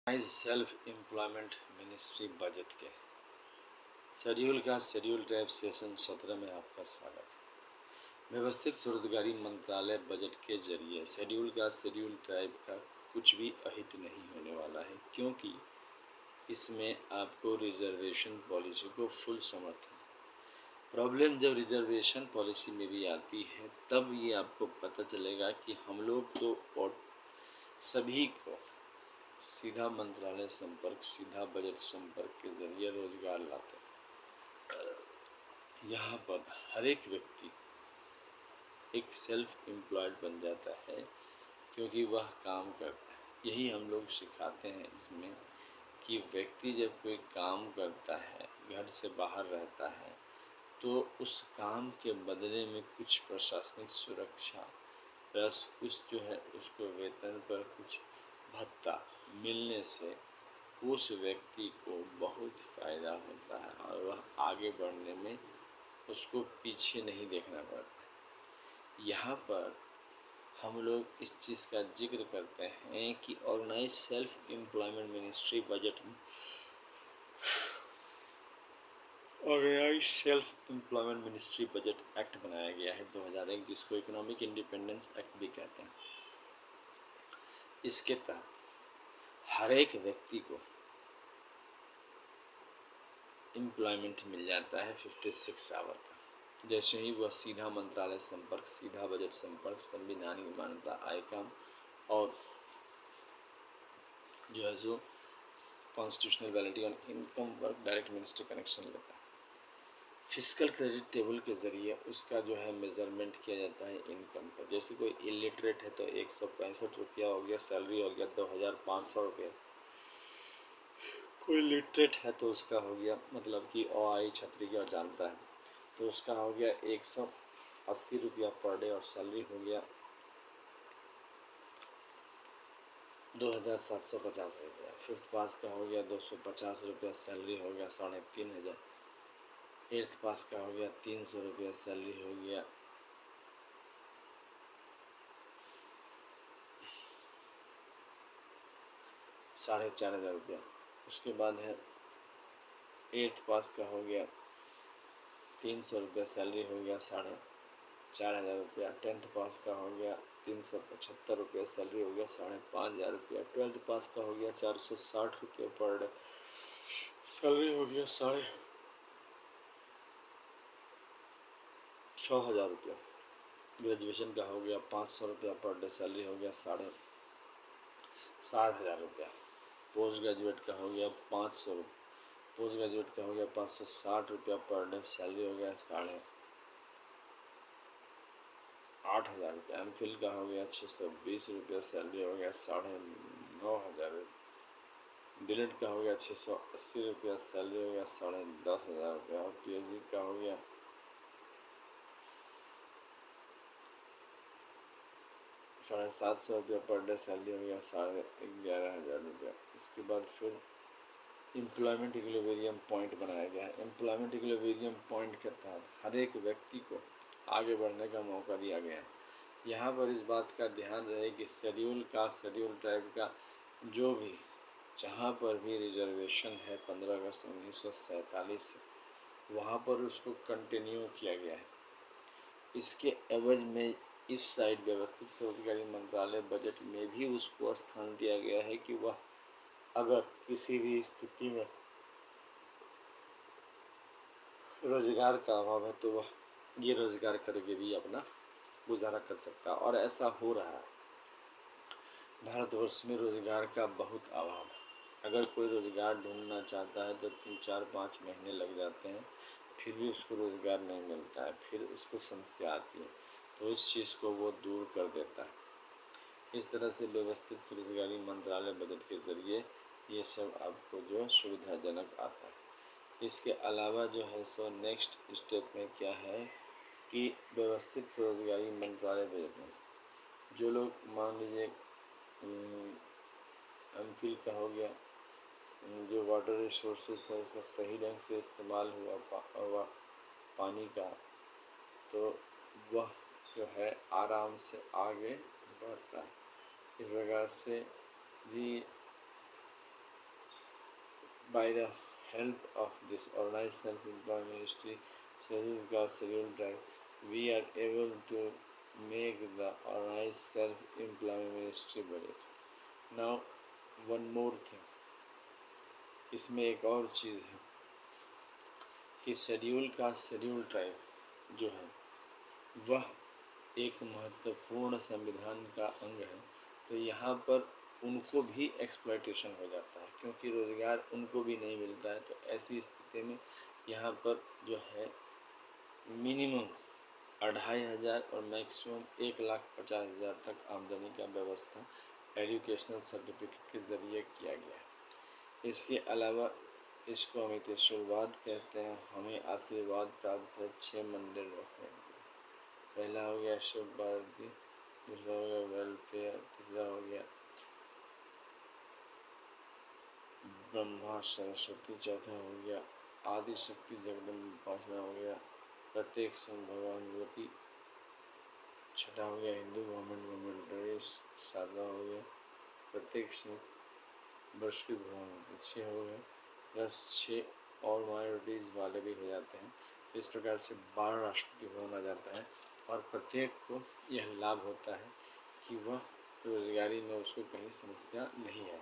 Self employment ministry budget के schedule का schedule type session 17 में आपका स्वागत है। व्यवस्थित स्वरोजगारी मंत्रालय बजट के जरिए शेड्यूल का शेड्यूल टाइप का कुछ भी अहित नहीं होने वाला है, क्योंकि इसमें आपको रिजर्वेशन पॉलिसी को फुल समर्थन। प्रॉब्लम जब रिजर्वेशन पॉलिसी में भी आती है तब ये आपको पता चलेगा कि हम लोग तो और सभी को सीधा मंत्रालय संपर्क, सीधा बजट संपर्क के जरिए रोजगार लाते हैं। यहाँ पर हर एक व्यक्ति एक सेल्फ एम्प्लॉयड बन जाता है, क्योंकि वह काम करता है। यही हम लोग सिखाते हैं इसमें कि व्यक्ति जब कोई काम करता है, घर से बाहर रहता है, तो उस काम के बदले में कुछ प्रशासनिक सुरक्षा प्लस कुछ जो है उसको वेतन पर कुछ भत्ता मिलने से उस व्यक्ति को बहुत फ़ायदा होता है और वह आगे बढ़ने में उसको पीछे नहीं देखना पड़ता। यहाँ पर हम लोग इस चीज़ का जिक्र करते हैं कि organize self employment ministry budget में organize self employment ministry budget act बनाया गया है 2001, जिसको इकोनॉमिक इंडिपेंडेंस एक्ट भी कहते हैं। इसके तहत हर एक व्यक्ति को एम्प्लॉयमेंट मिल जाता है 56 आवर का। जैसे ही वह सीधा मंत्रालय संपर्क, सीधा बजट संपर्क, संविधानिक मान्यता, आयकम और जो है सो कॉन्स्टिट्यूशनल वैलिडिटी और income work direct ministry connection लेता है। फिजिकल क्रेडिट टेबल के ज़रिए उसका जो है मेज़रमेंट किया जाता है इनकम का। जैसे कोई इलिटरेट है तो 165 रुपया हो गया, सैलरी हो गया 2500 रुपया। कोई लिटरेट है तो उसका हो गया, मतलब कि ओ आई छतरी का जानता है, तो उसका हो गया 180 रुपया पर डे और सैलरी हो गया 2750 रुपया। फिफ्थ पास का हो गया 250 रुपया, सैलरी हो गया 3500। एट्थ पास का हो गया 300 रुपया, सैलरी हो गया 4500 रुपया। उसके बाद है एट्थ पास का हो गया 300 रुपया, सैलरी हो गया 4500 रुपया। टेंथ पास का हो गया 375 रुपया, सैलरी हो गया 5500 रुपया। ट्वेल्थ पास का हो गया 460 रुपया पर डे, सैलरी हो गया 6500 रुपया। ग्रेजुएशन का हो गया 500 रुपया पर डे, सैलरी हो गया 60,000 रुपया। पोस्ट ग्रेजुएट का हो गया 500 रुपया, पोस्ट ग्रेजुएट का हो गया 560 रुपया पर डे, सैलरी हो गया 8,500 रुपया। एम फिल का हो गया 620 रुपया, सैलरी हो गया 9,500। डिलेट का हो गया 680 रुपया, सैलरी हो गया 10,500 रुपया। और पी एच डी का हो गया 750 रुपया पर डे, सैलरी हो गया 11,500 रुपया। उसके बाद फिर एम्प्लॉयमेंट इक्विलिब्रियम पॉइंट बनाया गया है। एम्प्लॉयमेंट इक्विलिब्रियम पॉइंट के तहत हर एक व्यक्ति को आगे बढ़ने का मौका दिया गया है। यहाँ पर इस बात का ध्यान रहे कि शेड्यूल टाइप का जो भी जहाँ पर भी रिजर्वेशन है 15 अगस्त 1947 से, वहाँ पर उसको कंटिन्यू किया गया है। इसके एवज में इस साइड व्यवस्थित स्वरोजगारी मंत्रालय बजट में भी उसको स्थान दिया गया है कि वह अगर किसी भी स्थिति में रोजगार का अभाव है तो वह ये रोजगार करके भी अपना गुजारा कर सकता है। और ऐसा हो रहा है। भारतवर्ष में रोजगार का बहुत अभाव है। अगर कोई रोजगार ढूंढना चाहता है तो 3-4-5 महीने लग जाते हैं, फिर भी उसको रोजगार नहीं मिलता है। फिर उसको समस्या आती है, तो इस चीज़ को वो दूर कर देता है। इस तरह से व्यवस्थित स्वरोजगारी मंत्रालय बजट के जरिए ये सब आपको जो सुविधाजनक आता है। इसके अलावा जो है सो नेक्स्ट स्टेप में क्या है कि व्यवस्थित स्वरोजगारी मंत्रालय बजट में जो लोग मान लीजिए एम फिल का हो गया, जो वाटर रिसोर्सेस है उसका सही ढंग से इस्तेमाल हुआ पानी का, तो वह जो है आराम से आगे बढ़ता है। इस प्रकार से भी By the help of this organized self-employed ministry schedule drive, we are able to make the organized self-employed ministry budget. Now, one more thing, इसमें एक और चीज़ है कि शेड्यूल ट्राइब जो है वह एक महत्वपूर्ण संविधान का अंग है। तो यहाँ पर उनको भी एक्सप्लॉयटेशन हो जाता है, क्योंकि रोज़गार उनको भी नहीं मिलता है। तो ऐसी स्थिति में यहाँ पर जो है मिनिमम 2500 और मैक्सिमम 1,50,000 तक आमदनी का व्यवस्था एजुकेशनल सर्टिफिकेट के ज़रिए किया गया है। इसके अलावा इसको हम आशीर्वाद कहते हैं। हमें आशीर्वाद प्राप्त है 6 मंदिर रखने के। पहला हो गया शिव पार्वती, दूसरा हो गया वेलफेयर, तीसरा हो गया ब्रह्मा सरस्वती, चौथा हो गया आदि शक्ति जगदम्बा, पांचवा हो गया प्रत्येक भगवान ज्योति, छठा हो गया हिंदू गवर्नमेंट, सातवां हो गया प्रत्येक वर्ष की भगवान, 6 हो गए, प्लस 6 और माइनॉरिटीज़ वाले भी हो जाते हैं। तो इस प्रकार से 12 राष्ट्रपति भवन आ जाता है और प्रत्येक को यह लाभ होता है कि वह रोजगारी में उसको कहीं समस्या नहीं है।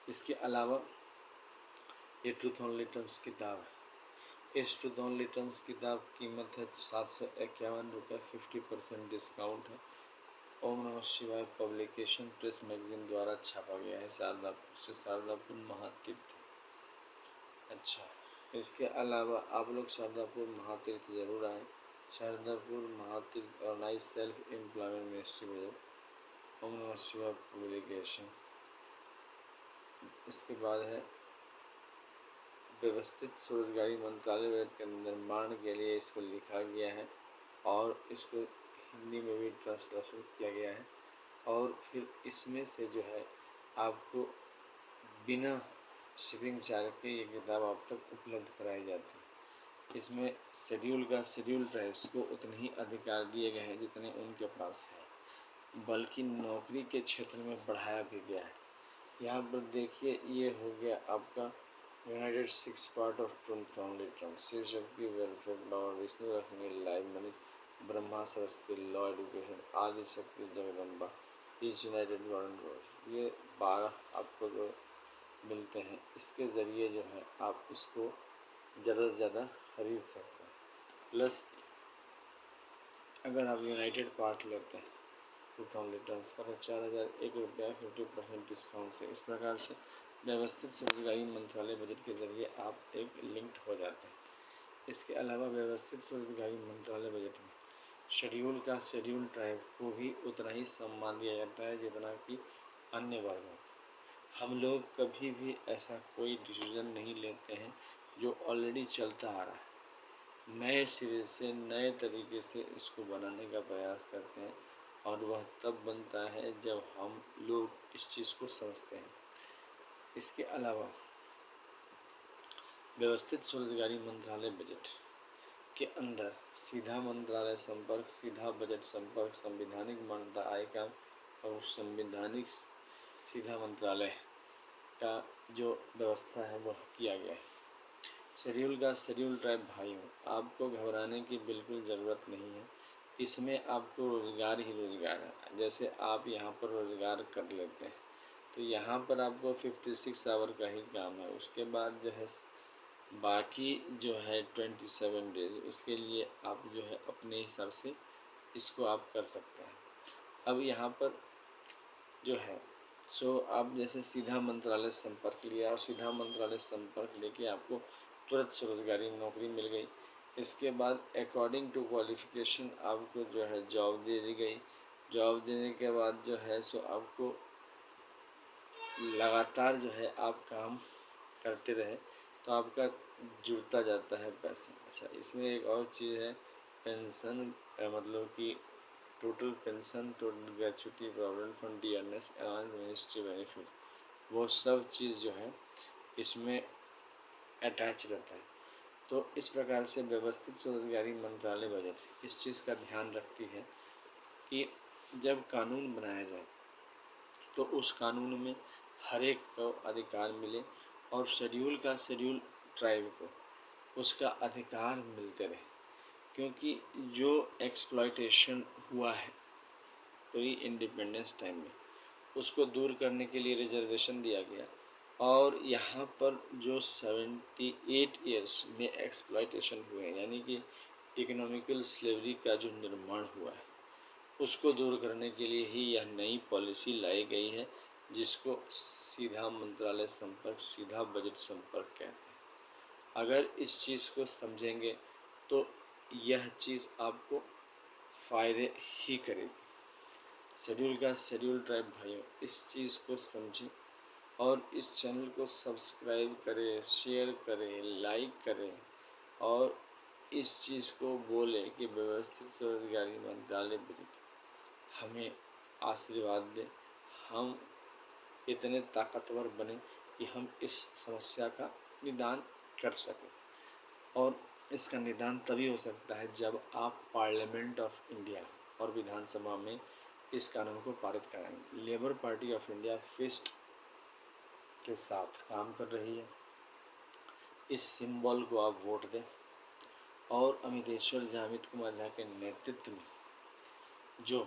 इसके अलावा ये ट्रूथ ओनली टर्म्स किताब है। इस ट्रूथ ओनली टर्म्स किताब कीमत है 751 रुपये, 50% डिस्काउंट है। ओम नमः शिवाय पब्लिकेशन प्रेस मैगजीन द्वारा छापा गया है शारदापुर से, शारदापुर महातीर्थ। अच्छा, इसके अलावा आप लोग शारदापुर महातीर्थ जरूर आए। शारदापुर महातीर्थ ऑर्गेनाइज सेल्फ एम्प्लॉयमेंट मिनिस्ट्री में ओम नमः शिवाय पब्लिकेशन। इसके बाद है व्यवस्थित स्वरोजगारी मंत्रालय के निर्माण के लिए इसको लिखा गया है और इसको हिंदी में भी ट्रांसलेशन किया गया है। और फिर इसमें से जो है आपको बिना शिपिंग चार्ज के ये किताब आप तक उपलब्ध कराई जाती है। इसमें शेड्यूल ट्राइब्स को उतने ही अधिकार दिए गए हैं जितने उनके पास है, बल्कि नौकरी के क्षेत्र में बढ़ाया भी गया है। यहाँ पर देखिए ये हो गया आपका United 6 part of truth only terms, Shiv Shakti welfare law, Vishnu Lakshmi live money, Brahma Saraswati law education, Adi Shakti Jagdamba, each United government. ये 12 आपको जो मिलते हैं, इसके ज़रिए जो है आप इसको ज़्यादा से ज़्यादा खरीद सकते हैं। प्लस अगर आप यूनाइटेड पार्ट लेते हैं ट्रूथ ओनली टर्म्स का 4,001 रुपया 50% डिस्काउंट से। इस प्रकार से व्यवस्थित स्वरोजगारी मंत्रालय बजट के जरिए आप एक लिंक्ड हो जाते हैं। इसके अलावा व्यवस्थित स्वरोजगारी मंत्रालय बजट में शेड्यूल ट्राइब को भी उतना ही सम्मान दिया जाता है जितना कि अन्य वर्गों। हम लोग कभी भी ऐसा कोई डिसीजन नहीं लेते हैं जो ऑलरेडी चलता आ रहा है। नए सिरे से नए तरीके से इसको बनाने का प्रयास करते हैं और वह तब बनता है जब हम लोग इस चीज़ को समझते हैं। इसके अलावा व्यवस्थित स्वरोजगारी मंत्रालय बजट के अंदर सीधा मंत्रालय संपर्क, सीधा बजट संपर्क, संविधानिक मान्यता आयकर और संविधानिक सीधा मंत्रालय का जो व्यवस्था है वह किया गया है। शेड्यूल ट्राइब भाइयों, आपको घबराने की बिल्कुल ज़रूरत नहीं है। इसमें आपको रोज़गार ही रोज़गार है। जैसे आप यहाँ पर रोज़गार कर लेते हैं तो यहाँ पर आपको 56 आवर का ही काम है। उसके बाद जो है बाकी जो है 27 डेज, उसके लिए आप जो है अपने हिसाब से इसको आप कर सकते हैं। अब यहाँ पर जो है आप जैसे सीधा मंत्रालय संपर्क लिया और सीधा मंत्रालय संपर्क लेके आपको तुरंत स्वरोजगारी नौकरी मिल गई। इसके बाद अकॉर्डिंग टू क्वालिफिकेशन आपको जो है जॉब दे दी गई। जॉब देने के बाद जो है आपको लगातार जो है आप काम करते रहे तो आपका जुड़ता जाता है पैसा। अच्छा, इसमें एक और चीज़ है पेंशन, मतलब कि total pension, total gratuity, provident fund, DRS, allowance, ministry benefit, वो सब चीज़ जो है इसमें अटैच रहता है। तो इस प्रकार से व्यवस्थित स्वरोजगारी मंत्रालय बजट इस चीज़ का ध्यान रखती है कि जब कानून बनाया जाए तो उस कानून में हर एक को अधिकार मिले और शेड्यूल ट्राइब को उसका अधिकार मिलते रहे, क्योंकि जो एक्सप्लॉयटेशन हुआ है प्री इंडिपेंडेंस टाइम में उसको दूर करने के लिए रिजर्वेशन दिया गया। और यहाँ पर जो 78 ईयर्स में एक्सप्लॉयटेशन हुए हैं, यानी कि इकोनॉमिकल स्लेवरी का जो निर्माण हुआ है उसको दूर करने के लिए ही यह नई पॉलिसी लाई गई है, जिसको सीधा मंत्रालय संपर्क, सीधा बजट संपर्क कहते हैं। अगर इस चीज़ को समझेंगे तो यह चीज़ आपको फ़ायदे ही करेगी। शेड्यूल ट्राइब भाइयों, इस चीज़ को समझें और इस चैनल को सब्सक्राइब करें, शेयर करें, लाइक करें और इस चीज़ को बोलें कि व्यवस्थित स्वरोजगारी मंत्रालय बजट हमें आशीर्वाद दे, हम इतने ताकतवर बने कि हम इस समस्या का निदान कर सकें। और इसका निदान तभी हो सकता है जब आप पार्लियामेंट ऑफ इंडिया और विधानसभा में इस कानून को पारित कराएंगे। लेबर पार्टी ऑफ इंडिया फिस्ट के साथ काम कर रही है। इस सिंबल को आप वोट दें और अमितेश्वर झा, अमित कुमार झा के नेतृत्व में जो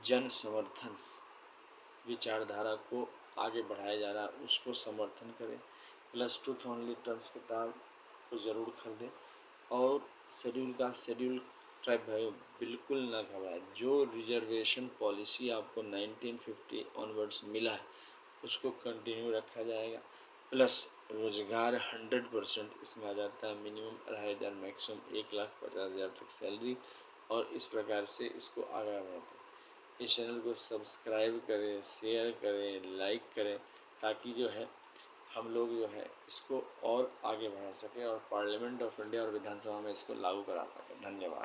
जन समर्थन विचारधारा को आगे बढ़ाया जा रहा है उसको समर्थन करें। प्लस टू ओनली टर्म्स किताब को ज़रूर खरीदें और शेड्यूल ट्राइब भाइयों बिल्कुल ना घबराएं। जो रिजर्वेशन पॉलिसी आपको 1950 ऑनवर्ड्स मिला है उसको कंटिन्यू रखा जाएगा। प्लस रोज़गार 100% इसमें आ जाता है। मिनिमम 2,500, मैक्सिमम 1,50,000 तक सैलरी, और इस प्रकार से इसको आगे बढ़ाते हैं। इस चैनल को सब्सक्राइब करें, शेयर करें, लाइक करें, ताकि जो है हम लोग जो है इसको और आगे बढ़ा सकें और पार्लियामेंट ऑफ इंडिया और विधानसभा में इसको लागू करा सकें। धन्यवाद।